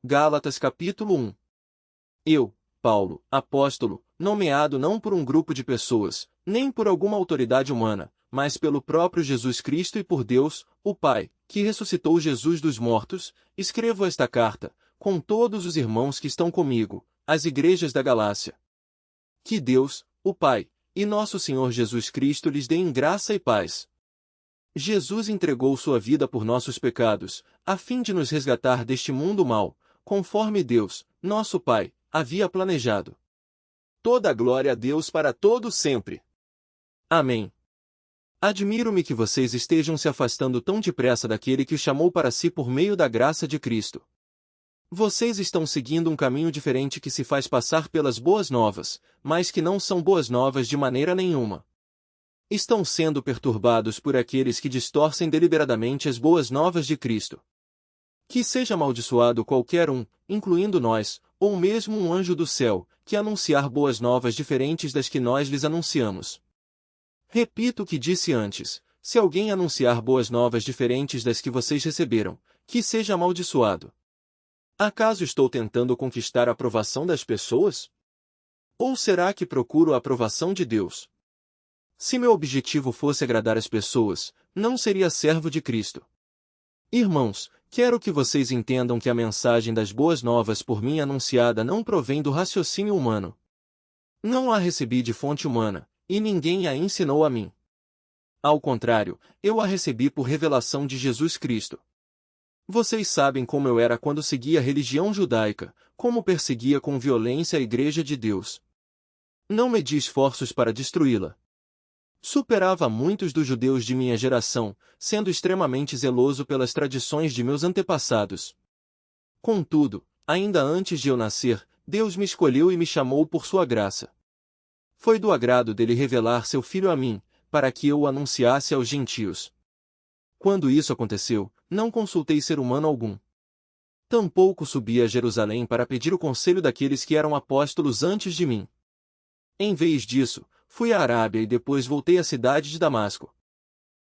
Gálatas capítulo 1. Eu, Paulo, apóstolo, nomeado não por um grupo de pessoas, nem por alguma autoridade humana, mas pelo próprio Jesus Cristo e por Deus, o Pai, que ressuscitou Jesus dos mortos, escrevo esta carta, com todos os irmãos que estão comigo, às igrejas da Galácia. Que Deus, o Pai, e nosso Senhor Jesus Cristo lhes dêem graça e paz. Jesus entregou sua vida por nossos pecados, a fim de nos resgatar deste mundo mau, conforme Deus, nosso Pai, havia planejado. Toda a glória a Deus para todo sempre. Amém. Admiro-me que vocês estejam se afastando tão depressa daquele que os chamou para si por meio da graça de Cristo. Vocês estão seguindo um caminho diferente que se faz passar pelas boas novas, mas que não são boas novas de maneira nenhuma. Estão sendo perturbados por aqueles que distorcem deliberadamente as boas novas de Cristo. Que seja amaldiçoado qualquer um, incluindo nós, ou mesmo um anjo do céu, que anunciar boas novas diferentes das que nós lhes anunciamos. Repito o que disse antes, se alguém anunciar boas novas diferentes das que vocês receberam, que seja amaldiçoado. Acaso estou tentando conquistar a aprovação das pessoas? Ou será que procuro a aprovação de Deus? Se meu objetivo fosse agradar as pessoas, não seria servo de Cristo. Irmãos, quero que vocês entendam que a mensagem das boas novas por mim anunciada não provém do raciocínio humano. Não a recebi de fonte humana, e ninguém a ensinou a mim. Ao contrário, eu a recebi por revelação de Jesus Cristo. Vocês sabem como eu era quando seguia a religião judaica, como perseguia com violência a Igreja de Deus. Não medi esforços para destruí-la. Superava muitos dos judeus de minha geração, sendo extremamente zeloso pelas tradições de meus antepassados. Contudo, ainda antes de eu nascer, Deus me escolheu e me chamou por sua graça. Foi do agrado dele revelar seu Filho a mim, para que eu o anunciasse aos gentios. Quando isso aconteceu, não consultei ser humano algum. Tampouco subi a Jerusalém para pedir o conselho daqueles que eram apóstolos antes de mim. Em vez disso, fui à Arábia e depois voltei à cidade de Damasco.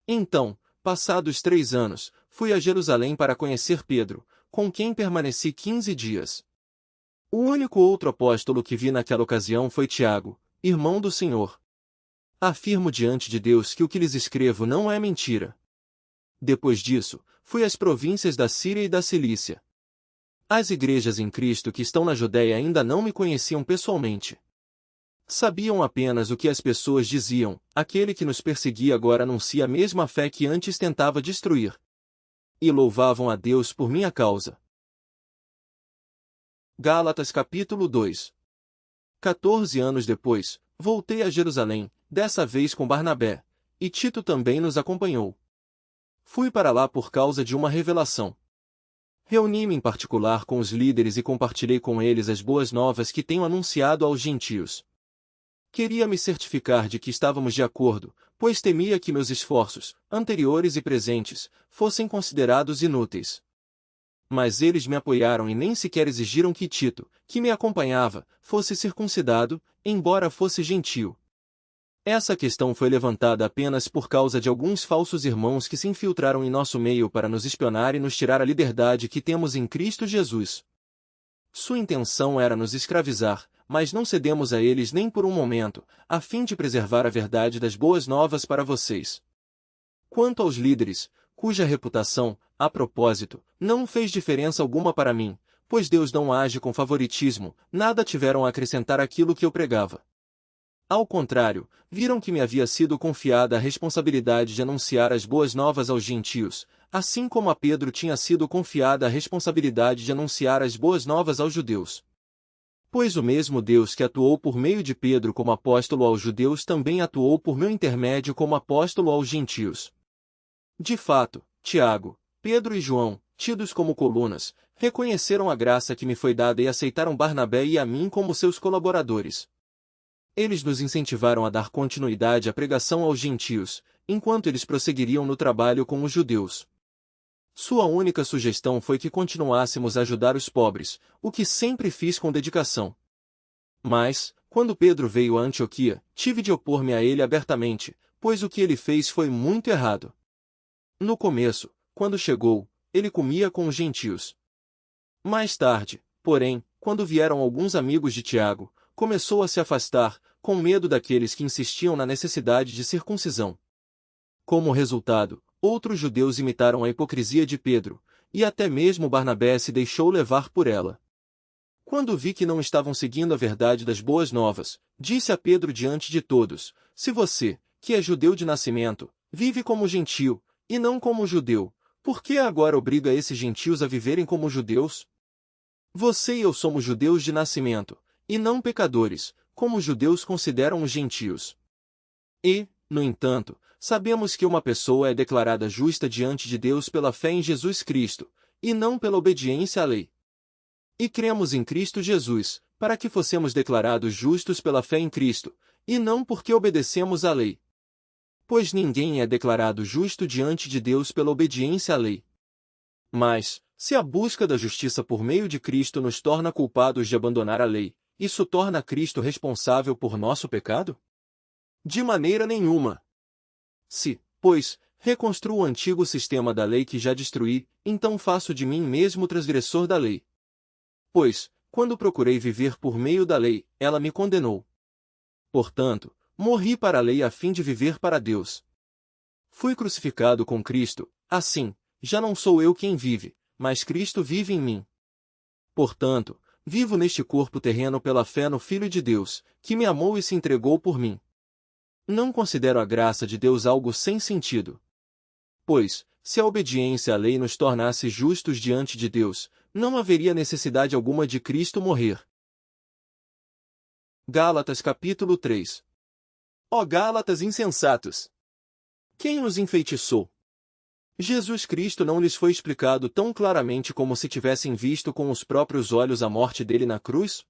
Então, passados 3 anos, fui a Jerusalém para conhecer Pedro, com quem permaneci 15 dias. O único outro apóstolo que vi naquela ocasião foi Tiago, irmão do Senhor. Afirmo diante de Deus que o que lhes escrevo não é mentira. Depois disso, fui às províncias da Síria e da Cilícia. As igrejas em Cristo que estão na Judéia ainda não me conheciam pessoalmente. Sabiam apenas o que as pessoas diziam, aquele que nos perseguia agora anuncia a mesma fé que antes tentava destruir. E louvavam a Deus por minha causa. Gálatas capítulo 2. 14 anos depois, voltei a Jerusalém, dessa vez com Barnabé, e Tito também nos acompanhou. Fui para lá por causa de uma revelação. Reuni-me em particular com os líderes e compartilhei com eles as boas novas que tenho anunciado aos gentios. Queria me certificar de que estávamos de acordo, pois temia que meus esforços, anteriores e presentes, fossem considerados inúteis. Mas eles me apoiaram e nem sequer exigiram que Tito, que me acompanhava, fosse circuncidado, embora fosse gentio. Essa questão foi levantada apenas por causa de alguns falsos irmãos que se infiltraram em nosso meio para nos espionar e nos tirar a liberdade que temos em Cristo Jesus. Sua intenção era nos escravizar, mas não cedemos a eles nem por um momento, a fim de preservar a verdade das boas novas para vocês. Quanto aos líderes, cuja reputação, a propósito, não fez diferença alguma para mim, pois Deus não age com favoritismo, nada tiveram a acrescentar àquilo que eu pregava. Ao contrário, viram que me havia sido confiada a responsabilidade de anunciar as boas novas aos gentios, assim como a Pedro tinha sido confiada a responsabilidade de anunciar as boas novas aos judeus. Pois o mesmo Deus que atuou por meio de Pedro como apóstolo aos judeus também atuou por meu intermédio como apóstolo aos gentios. De fato, Tiago, Pedro e João, tidos como colunas, reconheceram a graça que me foi dada e aceitaram Barnabé e a mim como seus colaboradores. Eles nos incentivaram a dar continuidade à pregação aos gentios, enquanto eles prosseguiriam no trabalho com os judeus. Sua única sugestão foi que continuássemos a ajudar os pobres, o que sempre fiz com dedicação. Mas, quando Pedro veio a Antioquia, tive de opor-me a ele abertamente, pois o que ele fez foi muito errado. No começo, quando chegou, ele comia com os gentios. Mais tarde, porém, quando vieram alguns amigos de Tiago, começou a se afastar, com medo daqueles que insistiam na necessidade de circuncisão. Como resultado, outros judeus imitaram a hipocrisia de Pedro, e até mesmo Barnabé se deixou levar por ela. Quando vi que não estavam seguindo a verdade das boas novas, disse a Pedro diante de todos: se você, que é judeu de nascimento, vive como gentio, e não como judeu, por que agora obriga esses gentios a viverem como judeus? Você e eu somos judeus de nascimento, e não pecadores, como os judeus consideram os gentios. E, no entanto, sabemos que uma pessoa é declarada justa diante de Deus pela fé em Jesus Cristo, e não pela obediência à lei. E cremos em Cristo Jesus, para que fossemos declarados justos pela fé em Cristo, e não porque obedecemos à lei. Pois ninguém é declarado justo diante de Deus pela obediência à lei. Mas, se a busca da justiça por meio de Cristo nos torna culpados de abandonar a lei, isso torna Cristo responsável por nosso pecado? De maneira nenhuma. Se, pois, reconstruo o antigo sistema da lei que já destruí, então faço de mim mesmo transgressor da lei. Pois, quando procurei viver por meio da lei, ela me condenou. Portanto, morri para a lei a fim de viver para Deus. Fui crucificado com Cristo, assim, já não sou eu quem vive, mas Cristo vive em mim. Portanto, vivo neste corpo terreno pela fé no Filho de Deus, que me amou e se entregou por mim. Não considero a graça de Deus algo sem sentido. Pois, se a obediência à lei nos tornasse justos diante de Deus, não haveria necessidade alguma de Cristo morrer. Gálatas capítulo 3. Ó Gálatas insensatos! Quem os enfeitiçou? Jesus Cristo não lhes foi explicado tão claramente como se tivessem visto com os próprios olhos a morte dele na cruz?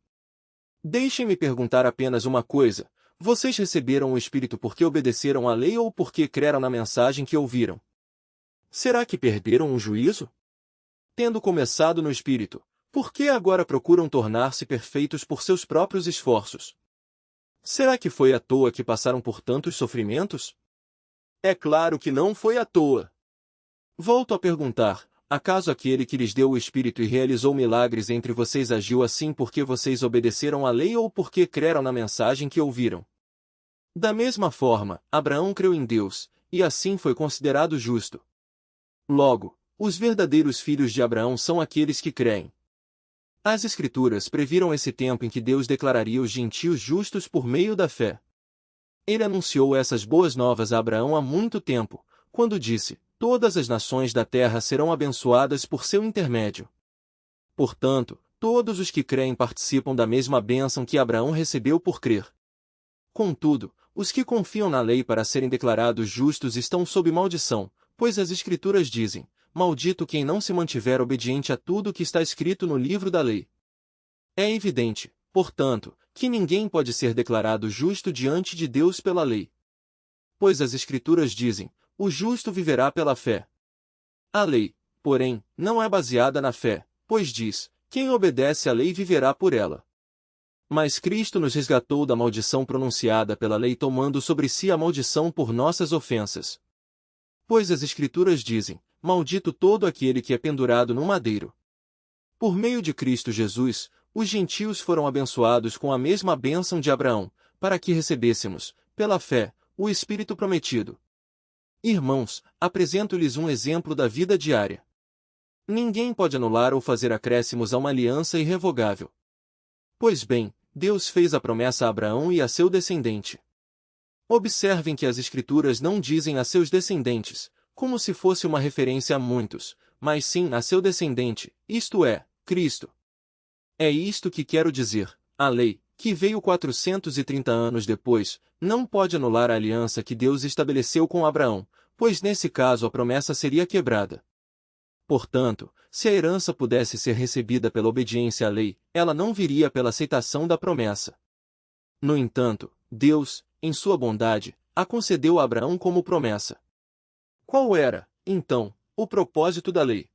Deixem-me perguntar apenas uma coisa: vocês receberam o Espírito porque obedeceram à lei ou porque creram na mensagem que ouviram? Será que perderam o juízo? Tendo começado no Espírito, por que agora procuram tornar-se perfeitos por seus próprios esforços? Será que foi à toa que passaram por tantos sofrimentos? É claro que não foi à toa. Volto a perguntar: acaso aquele que lhes deu o Espírito e realizou milagres entre vocês agiu assim porque vocês obedeceram à lei ou porque creram na mensagem que ouviram? Da mesma forma, Abraão creu em Deus, e assim foi considerado justo. Logo, os verdadeiros filhos de Abraão são aqueles que creem. As Escrituras previram esse tempo em que Deus declararia os gentios justos por meio da fé. Ele anunciou essas boas novas a Abraão há muito tempo, quando disse: todas as nações da terra serão abençoadas por seu intermédio. Portanto, todos os que creem participam da mesma bênção que Abraão recebeu por crer. Contudo, os que confiam na lei para serem declarados justos estão sob maldição, pois as Escrituras dizem: maldito quem não se mantiver obediente a tudo o que está escrito no livro da lei. É evidente, portanto, que ninguém pode ser declarado justo diante de Deus pela lei. Pois as Escrituras dizem: o justo viverá pela fé. A lei, porém, não é baseada na fé, pois diz: quem obedece à lei viverá por ela. Mas Cristo nos resgatou da maldição pronunciada pela lei, tomando sobre si a maldição por nossas ofensas. Pois as Escrituras dizem: maldito todo aquele que é pendurado no madeiro. Por meio de Cristo Jesus, os gentios foram abençoados com a mesma bênção de Abraão, para que recebêssemos, pela fé, o Espírito prometido. Irmãos, apresento-lhes um exemplo da vida diária. Ninguém pode anular ou fazer acréscimos a uma aliança irrevogável. Pois bem, Deus fez a promessa a Abraão e a seu descendente. Observem que as Escrituras não dizem a seus descendentes, como se fosse uma referência a muitos, mas sim a seu descendente, isto é, Cristo. É isto que quero dizer: a lei, que veio 430 anos depois, não pode anular a aliança que Deus estabeleceu com Abraão, pois nesse caso a promessa seria quebrada. Portanto, se a herança pudesse ser recebida pela obediência à lei, ela não viria pela aceitação da promessa. No entanto, Deus, em sua bondade, a concedeu a Abraão como promessa. Qual era, então, o propósito da lei?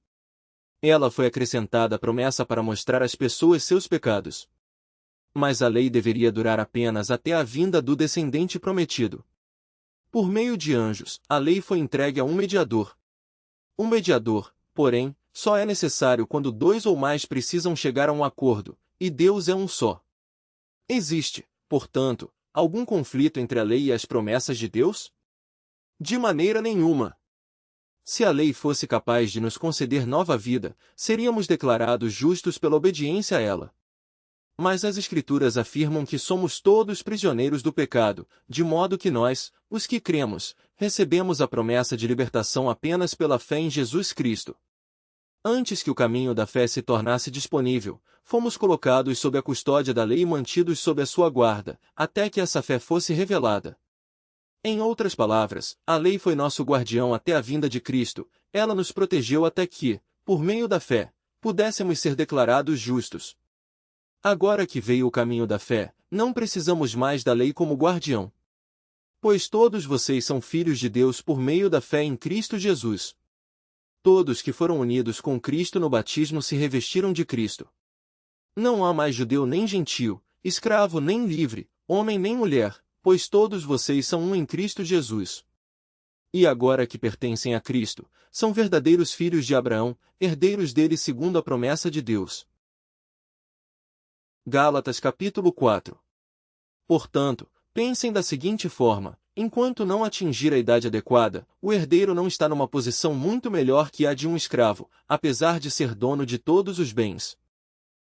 Ela foi acrescentada à promessa para mostrar às pessoas seus pecados. Mas a lei deveria durar apenas até a vinda do descendente prometido. Por meio de anjos, a lei foi entregue a um mediador. O mediador, porém, só é necessário quando dois ou mais precisam chegar a um acordo, e Deus é um só. Existe, portanto, algum conflito entre a lei e as promessas de Deus? De maneira nenhuma. Se a lei fosse capaz de nos conceder nova vida, seríamos declarados justos pela obediência a ela. Mas as Escrituras afirmam que somos todos prisioneiros do pecado, de modo que nós, os que cremos, recebemos a promessa de libertação apenas pela fé em Jesus Cristo. Antes que o caminho da fé se tornasse disponível, fomos colocados sob a custódia da lei e mantidos sob a sua guarda, até que essa fé fosse revelada. Em outras palavras, a lei foi nosso guardião até a vinda de Cristo, ela nos protegeu até que, por meio da fé, pudéssemos ser declarados justos. Agora que veio o caminho da fé, não precisamos mais da lei como guardião. Pois todos vocês são filhos de Deus por meio da fé em Cristo Jesus. Todos que foram unidos com Cristo no batismo se revestiram de Cristo. Não há mais judeu nem gentio, escravo nem livre, homem nem mulher, pois todos vocês são um em Cristo Jesus. E agora que pertencem a Cristo, são verdadeiros filhos de Abraão, herdeiros dele segundo a promessa de Deus. Gálatas capítulo 4. Portanto, pensem da seguinte forma: enquanto não atingir a idade adequada, o herdeiro não está numa posição muito melhor que a de um escravo, apesar de ser dono de todos os bens.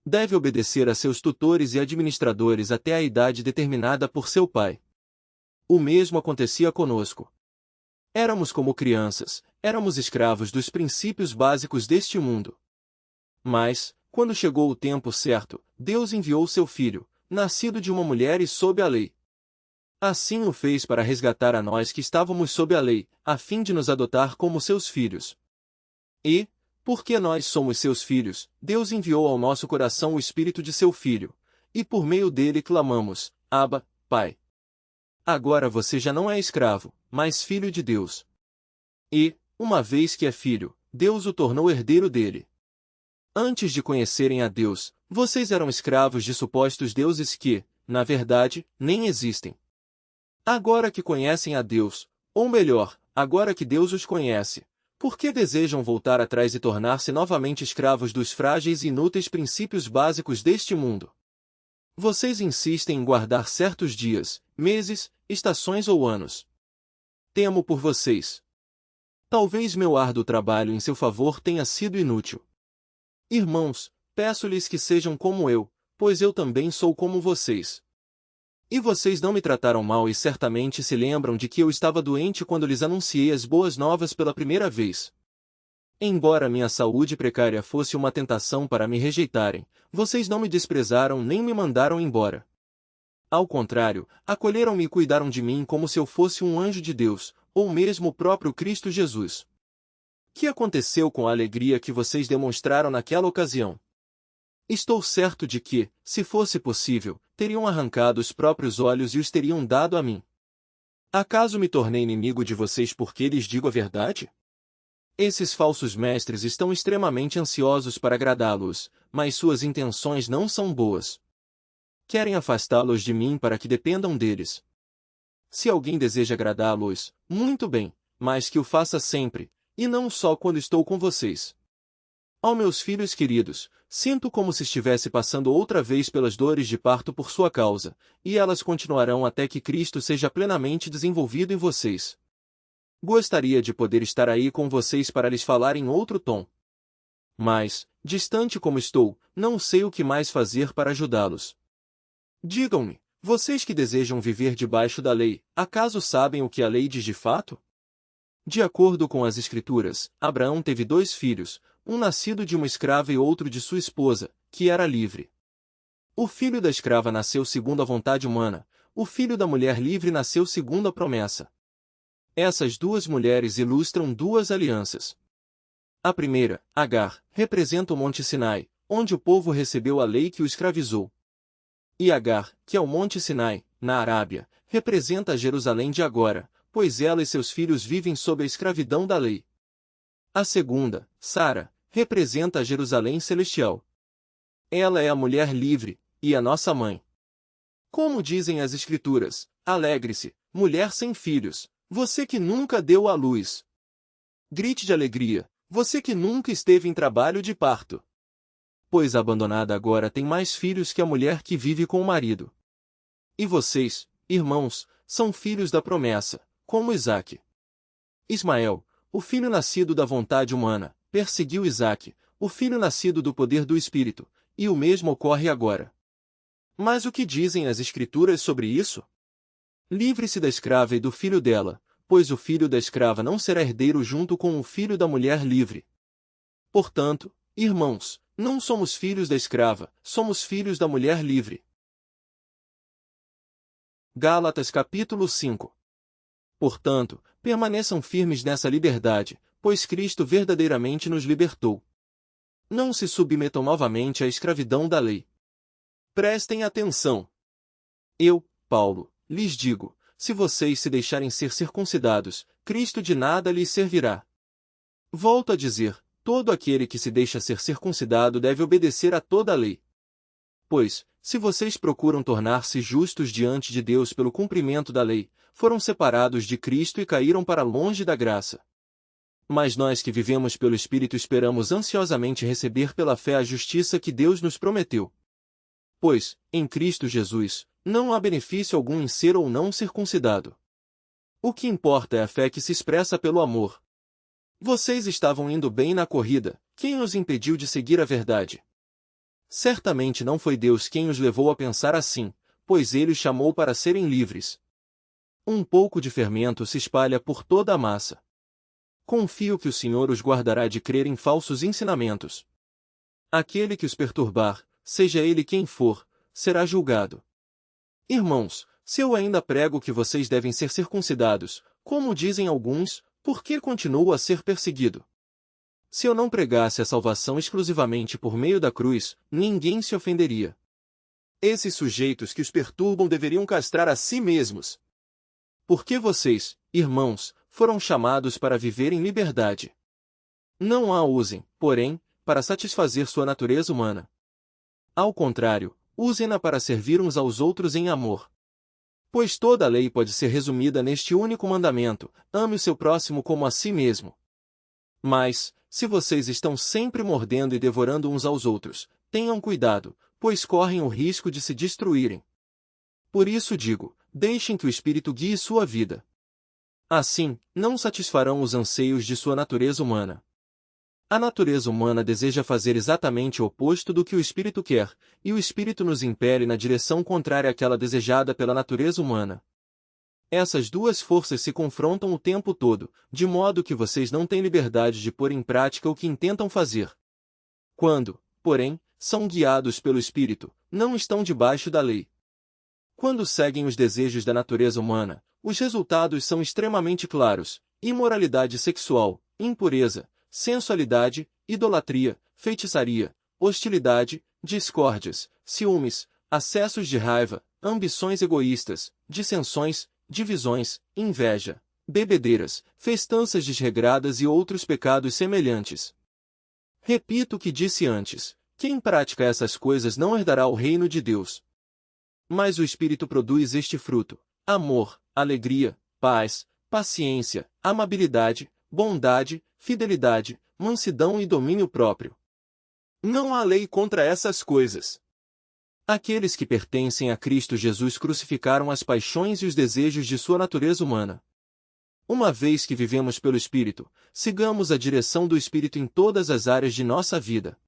Deve obedecer a seus tutores e administradores até a idade determinada por seu pai. O mesmo acontecia conosco. Éramos como crianças, éramos escravos dos princípios básicos deste mundo. Mas, quando chegou o tempo certo, Deus enviou seu Filho, nascido de uma mulher e sob a lei. Assim o fez para resgatar a nós que estávamos sob a lei, a fim de nos adotar como seus filhos. E, porque nós somos seus filhos, Deus enviou ao nosso coração o Espírito de seu Filho, e por meio dele clamamos: Abba, Pai. Agora você já não é escravo, mas filho de Deus. E, uma vez que é filho, Deus o tornou herdeiro dele. Antes de conhecerem a Deus, vocês eram escravos de supostos deuses que, na verdade, nem existem. Agora que conhecem a Deus, ou melhor, agora que Deus os conhece, por que desejam voltar atrás e tornar-se novamente escravos dos frágeis e inúteis princípios básicos deste mundo? Vocês insistem em guardar certos dias, meses, estações ou anos. Temo por vocês. Talvez meu árduo trabalho em seu favor tenha sido inútil. Irmãos, peço-lhes que sejam como eu, pois eu também sou como vocês. E vocês não me trataram mal e certamente se lembram de que eu estava doente quando lhes anunciei as boas novas pela primeira vez. Embora minha saúde precária fosse uma tentação para me rejeitarem, vocês não me desprezaram nem me mandaram embora. Ao contrário, acolheram-me e cuidaram de mim como se eu fosse um anjo de Deus, ou mesmo o próprio Cristo Jesus. Que aconteceu com a alegria que vocês demonstraram naquela ocasião? Estou certo de que, se fosse possível, teriam arrancado os próprios olhos e os teriam dado a mim. Acaso me tornei inimigo de vocês porque lhes digo a verdade? Esses falsos mestres estão extremamente ansiosos para agradá-los, mas suas intenções não são boas. Querem afastá-los de mim para que dependam deles. Se alguém deseja agradá-los, muito bem, mas que o faça sempre, e não só quando estou com vocês. Ó meus filhos queridos, sinto como se estivesse passando outra vez pelas dores de parto por sua causa, e elas continuarão até que Cristo seja plenamente desenvolvido em vocês. Gostaria de poder estar aí com vocês para lhes falar em outro tom. Mas, distante como estou, não sei o que mais fazer para ajudá-los. Digam-me, vocês que desejam viver debaixo da lei, acaso sabem o que a lei diz de fato? De acordo com as Escrituras, Abraão teve 2 filhos, um nascido de uma escrava e outro de sua esposa, que era livre. O filho da escrava nasceu segundo a vontade humana, o filho da mulher livre nasceu segundo a promessa. Essas 2 mulheres ilustram 2 alianças. A primeira, Agar, representa o Monte Sinai, onde o povo recebeu a lei que o escravizou. E Agar, que é o Monte Sinai, na Arábia, representa a Jerusalém de agora, pois ela e seus filhos vivem sob a escravidão da lei. A segunda, Sara, representa a Jerusalém celestial. Ela é a mulher livre, e a nossa mãe. Como dizem as Escrituras, alegre-se, mulher sem filhos, você que nunca deu à luz. Grite de alegria, Você que nunca esteve em trabalho de parto. Pois a abandonada agora tem mais filhos que a mulher que vive com o marido. E vocês, irmãos, são filhos da promessa, como Isaque. Ismael, o filho nascido da vontade humana, perseguiu Isaque, o filho nascido do poder do Espírito, e o mesmo ocorre agora. Mas o que dizem as Escrituras sobre isso? Livre-se da escrava e do filho dela, pois o filho da escrava não será herdeiro junto com o filho da mulher livre. Portanto, irmãos, não somos filhos da escrava, somos filhos da mulher livre. Gálatas capítulo 5. Portanto, permaneçam firmes nessa liberdade, pois Cristo verdadeiramente nos libertou. Não se submetam novamente à escravidão da lei. Prestem atenção. Eu, Paulo, lhes digo, se vocês se deixarem ser circuncidados, Cristo de nada lhes servirá. Volto a dizer, todo aquele que se deixa ser circuncidado deve obedecer a toda a lei. Pois, se vocês procuram tornar-se justos diante de Deus pelo cumprimento da lei, foram separados de Cristo e caíram para longe da graça. Mas nós que vivemos pelo Espírito esperamos ansiosamente receber pela fé a justiça que Deus nos prometeu. Pois, em Cristo Jesus, não há benefício algum em ser ou não circuncidado. O que importa é a fé que se expressa pelo amor. Vocês estavam indo bem na corrida, quem os impediu de seguir a verdade? Certamente não foi Deus quem os levou a pensar assim, pois Ele os chamou para serem livres. Um pouco de fermento se espalha por toda a massa. Confio que o Senhor os guardará de crer em falsos ensinamentos. Aquele que os perturbar, seja ele quem for, será julgado. Irmãos, se eu ainda prego que vocês devem ser circuncidados, como dizem alguns, por que continuo a ser perseguido? Se eu não pregasse a salvação exclusivamente por meio da cruz, ninguém se ofenderia. Esses sujeitos que os perturbam deveriam castrar a si mesmos. Porque vocês, irmãos, foram chamados para viver em liberdade. Não a usem, porém, para satisfazer sua natureza humana. Ao contrário, usem-na para servir uns aos outros em amor. Pois toda a lei pode ser resumida neste único mandamento: ame o seu próximo como a si mesmo. Mas, se vocês estão sempre mordendo e devorando uns aos outros, tenham cuidado, pois correm o risco de se destruírem. Por isso digo, deixem que o Espírito guie sua vida. Assim, não satisfarão os anseios de sua natureza humana. A natureza humana deseja fazer exatamente o oposto do que o Espírito quer, e o Espírito nos impele na direção contrária àquela desejada pela natureza humana. Essas duas forças se confrontam o tempo todo, de modo que vocês não têm liberdade de pôr em prática o que intentam fazer. Quando, porém, são guiados pelo Espírito, não estão debaixo da lei. Quando seguem os desejos da natureza humana, os resultados são extremamente claros: imoralidade sexual, impureza, sensualidade, idolatria, feitiçaria, hostilidade, discórdias, ciúmes, acessos de raiva, ambições egoístas, dissensões, divisões, inveja, bebedeiras, festanças desregradas e outros pecados semelhantes. Repito o que disse antes: quem pratica essas coisas não herdará o reino de Deus. Mas o Espírito produz este fruto: amor, alegria, paz, paciência, amabilidade, bondade, fidelidade, mansidão e domínio próprio. Não há lei contra essas coisas. Aqueles que pertencem a Cristo Jesus crucificaram as paixões e os desejos de sua natureza humana. Uma vez que vivemos pelo Espírito, sigamos a direção do Espírito em todas as áreas de nossa vida.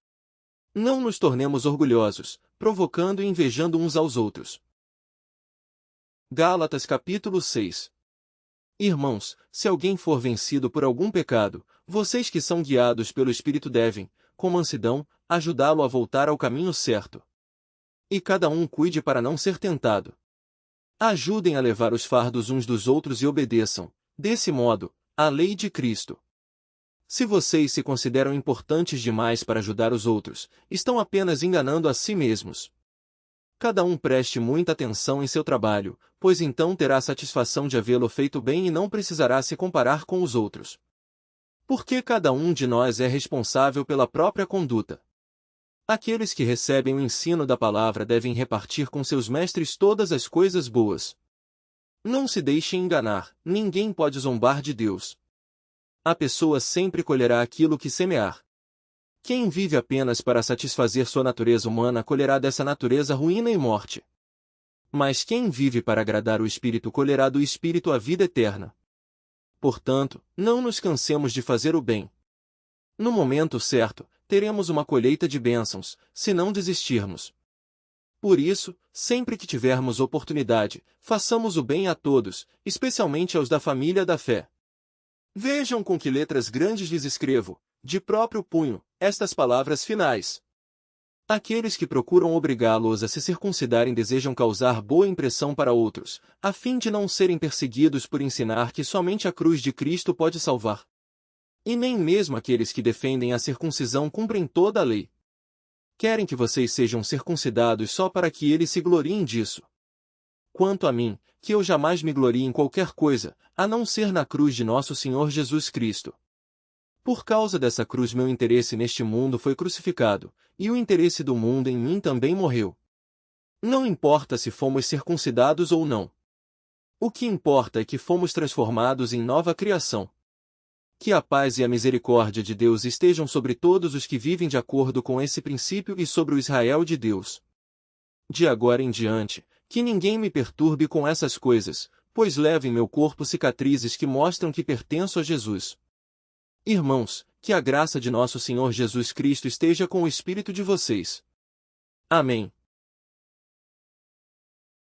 Não nos tornemos orgulhosos, provocando e invejando uns aos outros. Gálatas capítulo 6. Irmãos, se alguém for vencido por algum pecado, vocês que são guiados pelo Espírito devem, com mansidão, ajudá-lo a voltar ao caminho certo. E cada um cuide para não ser tentado. Ajudem a levar os fardos uns dos outros e obedeçam, desse modo, à lei de Cristo. Se vocês se consideram importantes demais para ajudar os outros, estão apenas enganando a si mesmos. Cada um preste muita atenção em seu trabalho, pois então terá a satisfação de havê-lo feito bem e não precisará se comparar com os outros. Porque cada um de nós é responsável pela própria conduta. Aqueles que recebem o ensino da palavra devem repartir com seus mestres todas as coisas boas. Não se deixem enganar, ninguém pode zombar de Deus. A pessoa sempre colherá aquilo que semear. Quem vive apenas para satisfazer sua natureza humana colherá dessa natureza ruína e morte. Mas quem vive para agradar o Espírito colherá do Espírito a vida eterna. Portanto, não nos cansemos de fazer o bem. No momento certo, teremos uma colheita de bênçãos, se não desistirmos. Por isso, sempre que tivermos oportunidade, façamos o bem a todos, especialmente aos da família da fé. Vejam com que letras grandes lhes escrevo, de próprio punho, estas palavras finais. Aqueles que procuram obrigá-los a se circuncidarem desejam causar boa impressão para outros, a fim de não serem perseguidos por ensinar que somente a cruz de Cristo pode salvar. E nem mesmo aqueles que defendem a circuncisão cumprem toda a lei. Querem que vocês sejam circuncidados só para que eles se gloriem disso. Quanto a mim, que eu jamais me glorie em qualquer coisa, a não ser na cruz de nosso Senhor Jesus Cristo. Por causa dessa cruz meu interesse neste mundo foi crucificado, e o interesse do mundo em mim também morreu. Não importa se fomos circuncidados ou não. O que importa é que fomos transformados em nova criação. Que a paz e a misericórdia de Deus estejam sobre todos os que vivem de acordo com esse princípio e sobre o Israel de Deus. De agora em diante, que ninguém me perturbe com essas coisas, pois levo em meu corpo cicatrizes que mostram que pertenço a Jesus. Irmãos, que a graça de nosso Senhor Jesus Cristo esteja com o espírito de vocês. Amém.